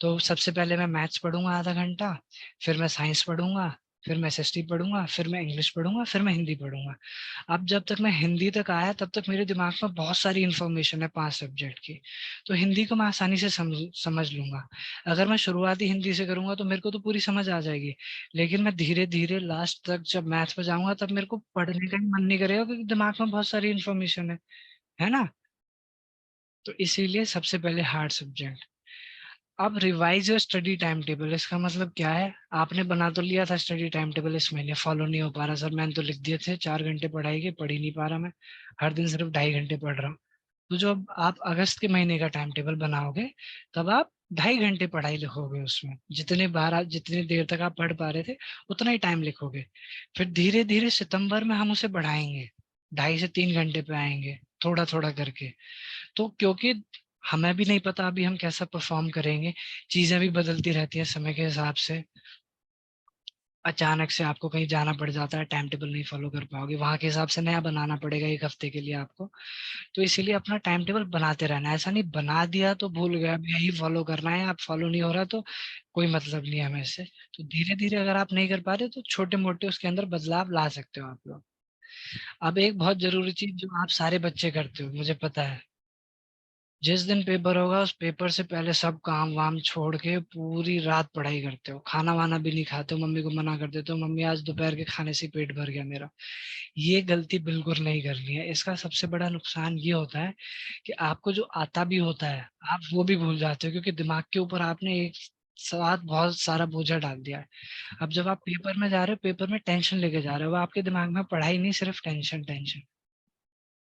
S2: तो सबसे पहले मैं मैथ्स पढ़ूंगा आधा घंटा, फिर मैं साइंस पढ़ूंगा, फिर मैं एसएसटी पढ़ूंगा, फिर मैं इंग्लिश पढ़ूंगा, फिर मैं हिंदी पढ़ूंगा। अब जब तक मैं हिंदी तक आया तब तक मेरे दिमाग में बहुत सारी इंफॉर्मेशन है 5 सब्जेक्ट की, तो हिंदी को मैं आसानी से समझ लूंगा। अगर मैं शुरुआती हिंदी से करूंगा तो मेरे को तो पूरी समझ आ जाएगी, लेकिन मैं धीरे धीरे लास्ट तक जब मैथ्स पे जाऊंगा तब मेरे को पढ़ने का ही मन नहीं करेगा, क्योंकि दिमाग में बहुत सारी इंफॉर्मेशन है ना। तो इसीलिए सबसे पहले हार्ड सब्जेक्ट। अब revise your study time table, इसका मतलब क्या है, आपने बना तो लिया था स्टडी टाइम टेबल, इस महीने फॉलो नहीं हो पा रहा, सर मैंने तो लिख दिए थे 4 घंटे पढ़ाई के, पढ़ ही नहीं पा रहा मैं, हर दिन सिर्फ 2.5 घंटे पढ़ रहा हूँ। तो जो अब आप अगस्त के महीने का टाइम टेबल बनाओगे, तब आप 2.5 घंटे पढ़ाई लिखोगे उसमें, जितनी देर तक आप पढ़ पा रहे थे उतना ही टाइम लिखोगे। फिर धीरे धीरे सितंबर में हम उसे बढ़ाएंगे, 2.5 से 3 घंटे पे आएंगे, थोड़ा थोड़ा करके। तो क्योंकि हमें भी नहीं पता अभी हम कैसा परफॉर्म करेंगे, चीजें भी बदलती रहती है समय के हिसाब से। अचानक से आपको कहीं जाना पड़ जाता है, टाइम टेबल नहीं फॉलो कर पाओगे, वहां के हिसाब से नया बनाना पड़ेगा 1 हफ्ते के लिए आपको। तो इसीलिए अपना टाइम टेबल बनाते रहना है, ऐसा नहीं बना दिया तो भूल गए अब यही फॉलो करना है, आप फॉलो नहीं हो रहा तो कोई मतलब नहीं है हमें इससे। तो धीरे धीरे अगर आप नहीं कर पा रहे तो छोटे मोटे उसके अंदर बदलाव ला सकते हो आप लोग। अब एक बहुत जरूरी चीज जो आप सारे बच्चे करते हो मुझे पता है, जिस दिन पेपर होगा उस पेपर से पहले सब काम वाम छोड़ के पूरी रात पढ़ाई करते हो, खाना वाना भी नहीं खाते हो, मम्मी को मना कर देते हो, मम्मी आज दोपहर के खाने से ही पेट भर गया मेरा। ये गलती बिल्कुल नहीं करनी है, इसका सबसे बड़ा नुकसान ये होता है कि आपको जो आता भी होता है आप वो भी भूल जाते हो, क्योंकि दिमाग के ऊपर आपने एक साथ बहुत सारा बोझा डाल दिया है। अब जब आप पेपर में जा रहे हो, पेपर में टेंशन लेके जा रहे हो, वो आपके दिमाग में पढ़ाई नहीं, सिर्फ टेंशन टेंशन।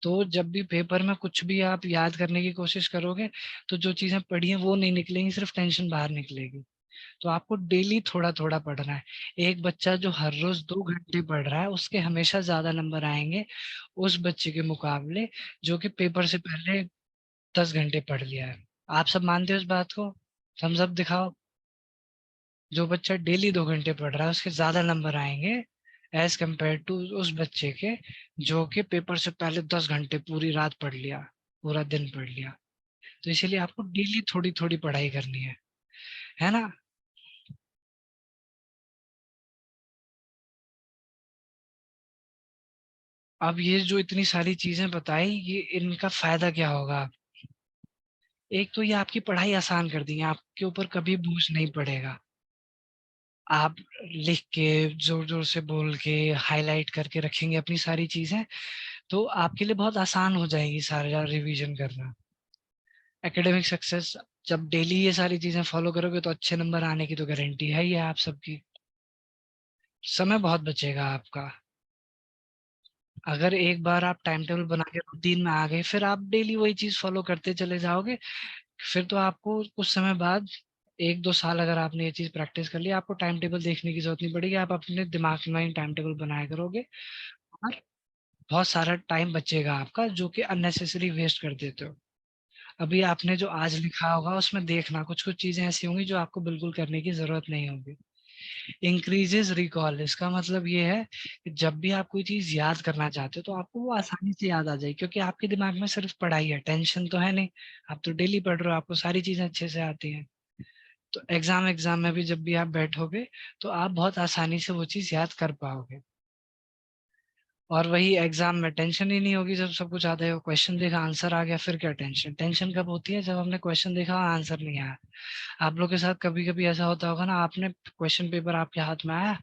S2: तो जब भी पेपर में कुछ भी आप याद करने की कोशिश करोगे तो जो चीजें पढ़ी हैं वो नहीं निकलेंगी, सिर्फ टेंशन बाहर निकलेगी। तो आपको डेली थोड़ा थोड़ा पढ़ना है। एक बच्चा जो हर रोज 2 घंटे पढ़ रहा है उसके हमेशा ज्यादा नंबर आएंगे उस बच्चे के मुकाबले जो कि पेपर से पहले 10 घंटे पढ़ लिया है। आप सब मानते हो इस बात को? थम्स अप दिखाओ। जो बच्चा डेली 2 घंटे पढ़ रहा है उसके ज्यादा नंबर आएंगे एज कम्पेयर टू उस बच्चे के जो कि पेपर से पहले 10 घंटे पूरी रात पढ़ लिया, पूरा दिन पढ़ लिया। तो इसीलिए आपको डेली थोड़ी थोड़ी पढ़ाई करनी है ना? अब ये जो इतनी सारी चीजें बताई, ये इनका फायदा क्या होगा? एक तो ये आपकी पढ़ाई आसान कर दी है, आपके ऊपर कभी बोझ नहीं पड़ेगा। आप लिख के जोर जोर से बोल के हाईलाइट करके रखेंगे अपनी सारी चीजें, तो आपके लिए बहुत आसान हो जाएगी सारा रिवीजन करना। एकेडमिक सक्सेस, जब डेली ये सारी चीजें फॉलो करोगे तो अच्छे नंबर आने की तो गारंटी है ही है आप सबकी। समय बहुत बचेगा आपका। अगर एक बार आप टाइम टेबल बना के रूटीन में आ गए, फिर आप डेली वही चीज फॉलो करते चले जाओगे। फिर तो आपको कुछ समय बाद, 1-2 साल अगर आपने ये चीज प्रैक्टिस कर ली, आपको टाइम टेबल देखने की जरूरत नहीं पड़ेगी, आप अपने दिमाग में ही टाइम टेबल बनाया करोगे। और बहुत सारा टाइम बचेगा आपका जो कि अननेसेसरी वेस्ट कर देते हो। अभी आपने जो आज लिखा होगा उसमें देखना कुछ कुछ चीजें ऐसी होंगी जो आपको बिल्कुल करने की जरूरत नहीं होगी। इंक्रीजेस रिकॉल, इसका मतलब ये है कि जब भी आप कोई चीज याद करना चाहते हो तो आपको वो आसानी से याद आ जाए, क्योंकि आपके दिमाग में सिर्फ पढ़ाई है, टेंशन तो है नहीं। आप तो डेली पढ़ रहे हो, आपको सारी चीजें अच्छे से आती हैं। तो एग्जाम एग्जाम में भी जब भी आप बैठोगे तो आप बहुत आसानी से वो चीज याद कर पाओगे। और वही एग्जाम में टेंशन ही नहीं होगी, जब सब कुछ आता है, क्वेश्चन देखा आंसर आ गया, फिर क्या टेंशन? टेंशन कब होती है? जब हमने क्वेश्चन देखा और आंसर नहीं आया। आप लोग के साथ कभी कभी ऐसा होता होगा ना, आपने क्वेश्चन पेपर आपके हाथ में आया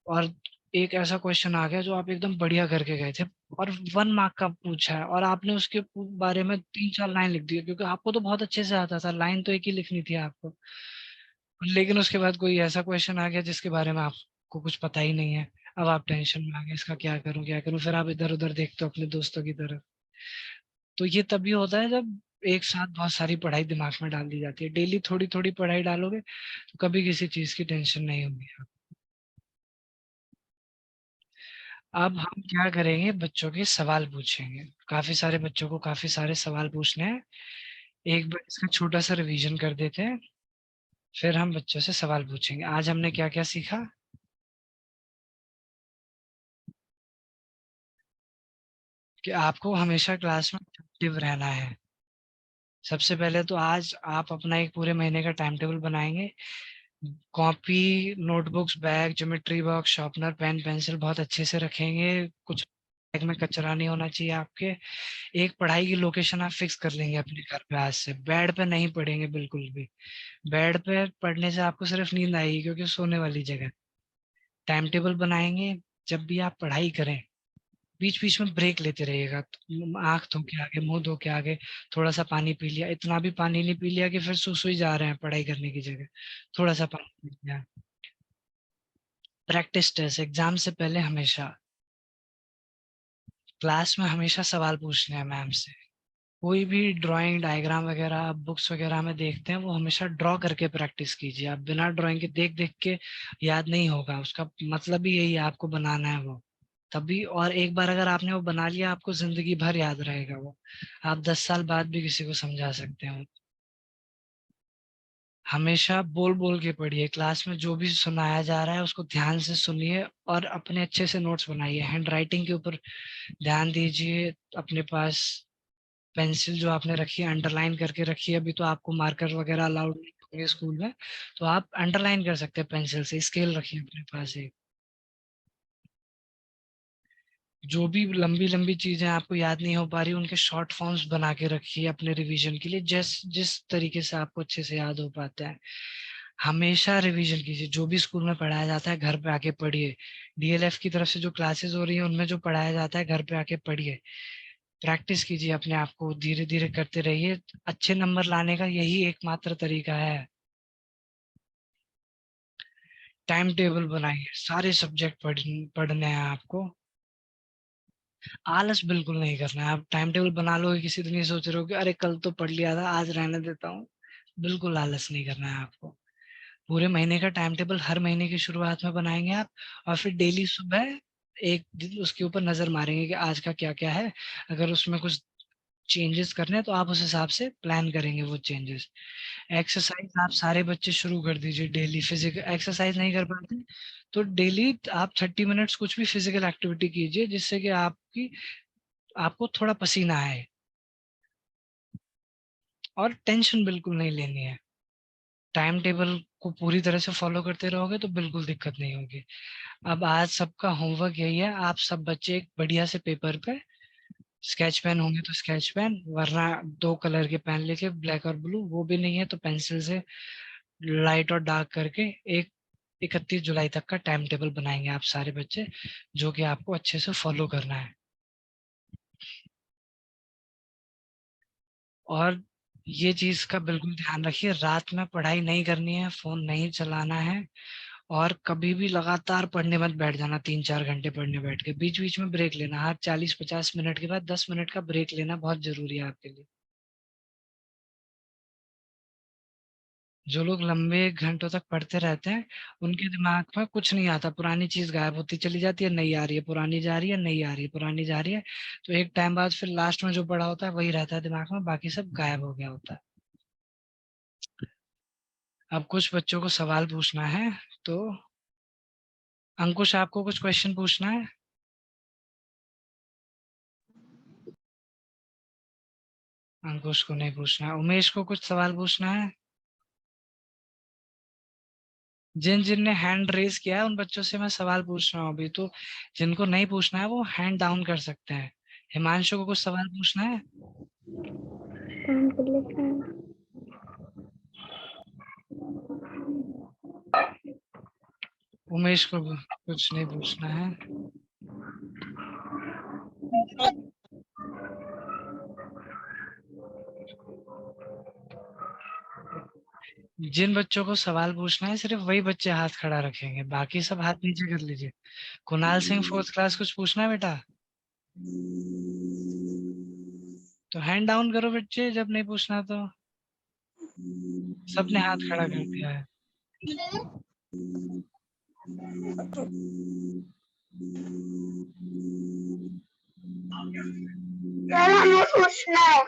S2: और एक ऐसा क्वेश्चन आ गया जो आप एकदम बढ़िया करके गए थे, और 1 मार्क का पूछा है और आपने उसके बारे में 3-4 लाइन लिख दी, क्योंकि आपको तो बहुत अच्छे से आता था, लाइन तो एक ही लिखनी थी आपको। लेकिन उसके बाद कोई ऐसा क्वेश्चन आ गया जिसके बारे में आपको कुछ पता ही नहीं है। अब आप टेंशन में आ गए, इसका क्या करूं क्या करूं, फिर आप इधर उधर देखते हो अपने दोस्तों की तरफ। तो ये तभी होता है जब एक साथ बहुत सारी पढ़ाई दिमाग में डाल दी जाती है। डेली थोड़ी थोड़ी पढ़ाई डालोगे तो कभी किसी चीज की टेंशन नहीं होगी। अब हम क्या करेंगे, बच्चों के सवाल पूछेंगे, काफी सारे बच्चों को काफी सारे सवाल पूछने हैं। एक बार इसका छोटा सा रिवीजन कर देते हैं, फिर हम बच्चों से सवाल पूछेंगे। आज हमने क्या क्या सीखा? कि आपको हमेशा क्लास में एक्टिव रहना है। सबसे पहले तो आज आप अपना एक पूरे महीने का टाइम टेबल बनाएंगे। Copy, notebooks, bag, geometry box, sharpener, pen, pencil बहुत अच्छे से रखेंगे। कुछ बैग में कचरा नहीं होना चाहिए आपके। एक पढ़ाई की लोकेशन आप फिक्स कर लेंगे अपने घर पे, आज से बेड पे नहीं पढ़ेंगे बिल्कुल भी। बेड पे पढ़ने से आपको सिर्फ नींद आएगी, क्योंकि सोने वाली जगह। टाइम टेबल बनाएंगे, जब भी आप पढ़ाई करें बीच बीच में ब्रेक लेते रहिएगा। आंख धो के आगे, मुंह धो के आगे, थोड़ा सा पानी पी लिया, इतना भी पानी नहीं पी लिया कि फिर सुई जा रहे हैं पढ़ाई करने की जगह। थोड़ा सा पानी पी लिया। प्रैक्टिस टेस्ट एग्जाम से पहले हमेशा क्लास में हमेशा सवाल पूछने हैं मैम से। कोई भी ड्राइंग डायग्राम वगैरह आप बुक्स वगैरह में देखते हैं, वो हमेशा ड्रॉ करके प्रैक्टिस कीजिए। आप बिना ड्राइंग के देख देख के याद नहीं होगा, उसका मतलब ही यही है, आपको बनाना है वो तभी। और एक बार अगर आपने वो बना लिया, आपको जिंदगी भर याद रहेगा वो। आप 10 साल बाद भी किसी को समझा सकते हो। हमेशा बोल बोल के पढ़िए, क्लास में जो भी सुनाया जा रहा है उसको ध्यान से सुनिए और अपने अच्छे से नोट्स बनाइए। हैंड राइटिंग के ऊपर ध्यान दीजिए। अपने पास पेंसिल जो आपने रखी है अंडरलाइन करके रखिए। अभी तो आपको मार्कर वगैरह अलाउड नहीं होंगे स्कूल में, तो आप अंडरलाइन कर सकते हैं पेंसिल से। स्केल रखिए अपने पास एक। जो भी लंबी लंबी चीजें आपको याद नहीं हो पा रही, उनके शॉर्ट फॉर्म्स बना के रखिए अपने रिवीजन के लिए, जिस जिस तरीके से आपको अच्छे से याद हो पाता है। हमेशा रिवीजन कीजिए, जो भी स्कूल में पढ़ाया जाता है घर पे आके पढ़िए। डीएलएफ की तरफ से जो क्लासेस हो रही है उनमें जो पढ़ाया जाता है घर पे आके पढ़िए। प्रैक्टिस कीजिए, अपने आप को धीरे धीरे करते रहिए। अच्छे नंबर लाने का यही एकमात्र तरीका है। टाइम टेबल बनाइए, सारे सब्जेक्ट पढ़ने हैं आपको। आलस बिल्कुल नहीं करना है। आप टाइम टेबल बना लोगे, किसी दिन ये सोच रहे हो कि अरे कल तो पढ़ लिया था, आज रहने देता हूँ। बिल्कुल आलस नहीं करना है आपको। पूरे महीने का टाइम टेबल हर महीने की शुरुआत में बनाएंगे आप, और फिर डेली सुबह एक दिन उसके ऊपर नजर मारेंगे कि आज का क्या क्या है। अगर उसमें कुछ चेंजेस करने हैं तो आप उस हिसाब से प्लान करेंगे वो चेंजेस। एक्सरसाइज आप सारे बच्चे शुरू कर दीजिए डेली। फिजिकल एक्सरसाइज नहीं कर पाते तो डेली आप 30 मिनट्स कुछ भी फिजिकल एक्टिविटी कीजिए, जिससे कि आपको थोड़ा पसीना आए। और टेंशन बिल्कुल नहीं लेनी है। टाइम टेबल को पूरी तरह से फॉलो करते रहोगे तो बिल्कुल दिक्कत नहीं होगी। अब आज सबका होमवर्क यही है, आप सब बच्चे एक बढ़िया से पेपर पे, स्केच पेन होंगे तो स्केच पेन, वरना 2 कलर के पेन लेके, ब्लैक और ब्लू, वो भी नहीं है तो पेंसिल से लाइट और डार्क करके एक 31 जुलाई तक का टाइम टेबल बनाएंगे आप सारे बच्चे, जो कि आपको अच्छे से फॉलो करना है। और ये चीज का बिल्कुल ध्यान रखिए, रात में पढ़ाई नहीं करनी है, फोन नहीं चलाना है। और कभी भी लगातार पढ़ने मत बैठ जाना, 3-4 घंटे पढ़ने बैठ के। बीच बीच में ब्रेक लेना, हर 40-50 मिनट के बाद 10 मिनट का ब्रेक लेना बहुत जरूरी है आपके लिए। जो लोग लंबे घंटों तक पढ़ते रहते हैं, उनके दिमाग में कुछ नहीं आता, पुरानी चीज गायब होती चली जाती है, नई आ रही है, पुरानी जा रही है, नई आ रही है, पुरानी जा रही है। तो एक टाइम बाद फिर लास्ट में जो पढ़ा होता है वही रहता है दिमाग में, बाकी सब गायब हो गया होता है। अब कुछ बच्चों को सवाल पूछना है, तो अंकुश आपको कुछ क्वेश्चन पूछना है? अंकुश को नहीं पूछना है। उमेश को कुछ सवाल पूछना है? जिन जिन ने हैंड रेज किया है उन बच्चों से मैं सवाल पूछ रहा हूँ अभी, तो जिनको नहीं पूछना है वो हैंड डाउन कर सकते हैं। हिमांशु को कुछ सवाल पूछना है?
S1: काम कर लेते हैं।
S2: उमेश को भी कुछ नहीं पूछना है। जिन बच्चों को सवाल पूछना है सिर्फ वही बच्चे हाथ खड़ा रखेंगे, बाकी सब हाथ नीचे कर लीजिए। कुणाल सिंह 4th क्लास, कुछ पूछना है बेटा? तो हैंड डाउन करो बच्चे, जब नहीं पूछना तो। सबने हाथ खड़ा कर दिया है।
S1: सर हमें पूछना है।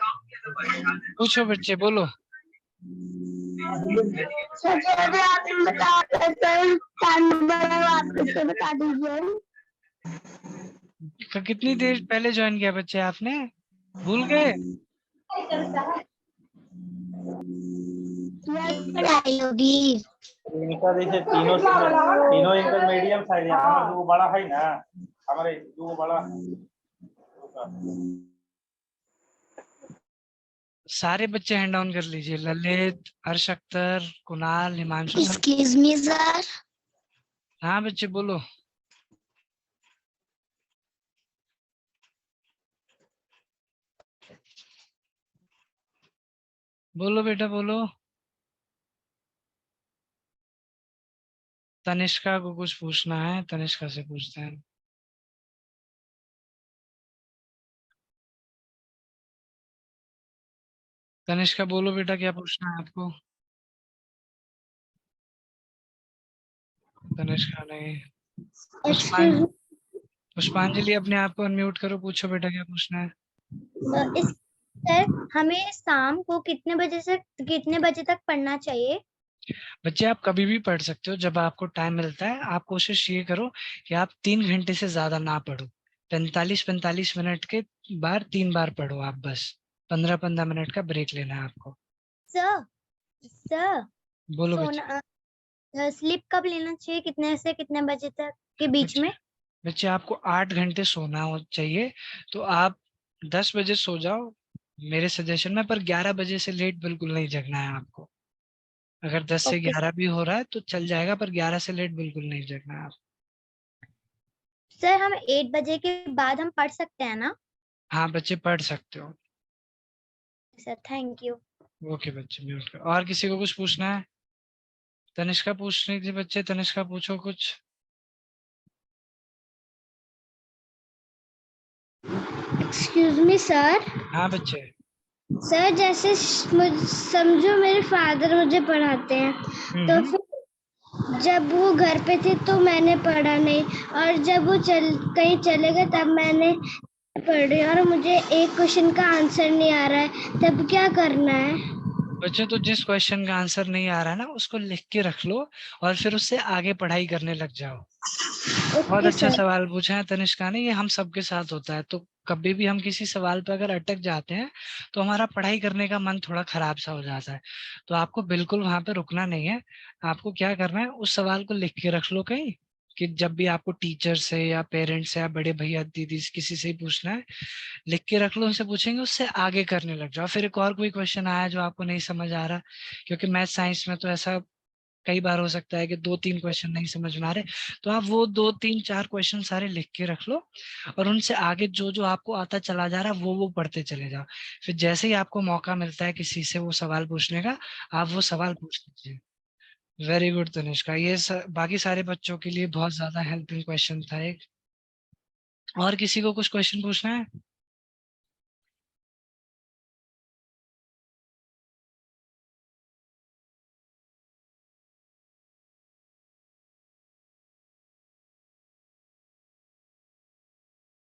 S2: पूछो बच्चे, बोलो।
S1: सर जो भी आपने बताया था, सर टाइम नंबर वापस से बता दीजिए।
S2: कितनी देर पहले ज्वाइन किया बच्चे आपने, भूल गए?
S1: यस पढ़ाई होगी।
S3: इनका जैसे तीनों इनका मीडियम साइज है, हमारे दो बड़ा है ना, हमारे दो बड़ा।
S2: सारे बच्चे हैंड डाउन कर लीजिए, ललित, हर्ष अख्तर, कुणाल, हिमांशु, सब।
S1: Excuse me sir.
S2: हाँ बच्चे बोलो। बोलो बेटा बोलो। तनिष्का को कुछ पूछना है, तनिष्का से पूछते हैं। तनिष्का बोलो बेटा, क्या पूछना है आपको? तनिष्का नहीं।
S1: एक्सक्यूज
S2: पुष्पांजलि, अपने आप को अनम्यूट करो, पूछो बेटा क्या पूछना है।
S1: इस सर, हमें शाम को कितने बजे से कितने बजे तक पढ़ना चाहिए?
S2: बच्चे आप कभी भी पढ़ सकते हो, जब आपको टाइम मिलता है। आप कोशिश ये करो कि आप 3 घंटे से ज्यादा ना पढ़ो। 45-45 मिनट के बार 3 बार पढ़ो आप बस। 15-15 मिनट का ब्रेक लेना है आपको।
S1: सर सर,
S2: बोलो बच्चे।
S1: सोना स्लीप कब लेना चाहिए, कितने से कितने बजे तक के बीच
S2: बच्चे
S1: में?
S2: बच्चे आपको 8 घंटे सोना चाहिए, तो आप 10 बजे सो जाओ मेरे सजेशन में, पर 11 बजे से लेट बिल्कुल नहीं जगना है आपको। अगर 10 से
S1: ओके
S2: 11 भी हो रहा है तो चल जाएगा, पर 11 से लेट बिल्कुल नहीं जगना है आप।
S1: सर, हम 8 बजे के बाद हम पढ़ सकते हैं ना?
S2: हाँ बच्चे पढ़ सकते हो।
S1: Sir thank you.
S2: ओके बच्चे, म्यूट कर। और किसी को कुछ पूछना है? तनिष्का पूछ रही थी बच्चे, तनिष्का पूछो कुछ।
S1: Excuse me sir.
S2: हाँ बच्चे।
S1: सर, जैसे समझो मेरे फादर मुझे पढ़ाते हैं, तो
S2: हम्म।
S1: फिर जब वो घर पे थे तो मैंने पढ़ा नहीं, और जब वो कहीं चले गए तब मैंने पढ़ रही हूँ, और मुझे एक क्वेश्चन का आंसर नहीं आ रहा है, तब क्या करना है?
S2: बच्चे तो जिस क्वेश्चन का आंसर नहीं आ रहा है ना, उसको लिख के रख लो और फिर उससे आगे पढ़ाई करने लग जाओ। बहुत
S1: ओके
S2: अच्छा
S1: सर।
S2: सवाल पूछा है तनिष्का ने, ये हम सबके साथ होता है। तो कभी भी हम किसी सवाल पर अगर अटक जाते हैं तो हमारा पढ़ाई करने का मन थोड़ा खराब सा हो जाता है। तो आपको बिल्कुल वहां पे रुकना नहीं है। आपको क्या करना है, उस सवाल को लिख के रख लो कहीं, कि जब भी आपको टीचर से या पेरेंट्स से या बड़े भैया दीदी से किसी से ही पूछना है, लिख के रख लो, उनसे पूछेंगे, उससे आगे करने लग जाओ। फिर एक और कोई क्वेश्चन आया जो आपको नहीं समझ आ रहा, क्योंकि मैथ साइंस में तो ऐसा कई बार हो सकता है कि 2-3 क्वेश्चन नहीं समझ में आ रहे, तो आप वो 2-3-4 क्वेश्चन सारे लिख के रख लो और उनसे आगे जो जो आपको आता चला जा रहा है वो पढ़ते चले जाओ। फिर जैसे ही आपको मौका मिलता है किसी से वो सवाल पूछने का, आप वो सवाल पूछ लीजिए। वेरी गुड तनिष्का, बाकी सारे बच्चों के लिए बहुत ज्यादा हेल्पिंग क्वेश्चन था एक। और किसी को कुछ क्वेश्चन पूछना है?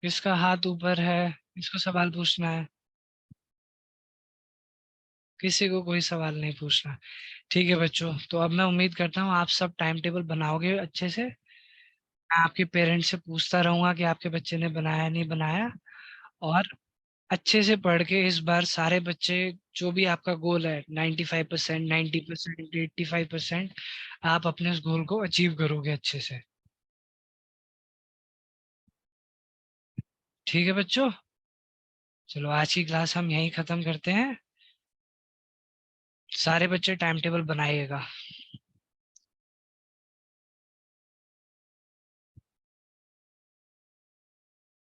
S2: किसका हाथ ऊपर है, किसको सवाल पूछना है? किसी को कोई सवाल नहीं पूछना? ठीक है बच्चों, तो अब मैं उम्मीद करता हूँ आप सब टाइम टेबल बनाओगे अच्छे से। मैं आपके पेरेंट्स से पूछता रहूंगा कि आपके बच्चे ने बनाया नहीं बनाया। और अच्छे से पढ़ के इस बार सारे बच्चे, जो भी आपका गोल है 95%, 90%, 85%, आप अपने उस गोल को अचीव करोगे अच्छे से। ठीक है बच्चों, चलो आज की क्लास हम यहीं खत्म करते हैं। सारे बच्चे टाइम टेबल बनाइएगा।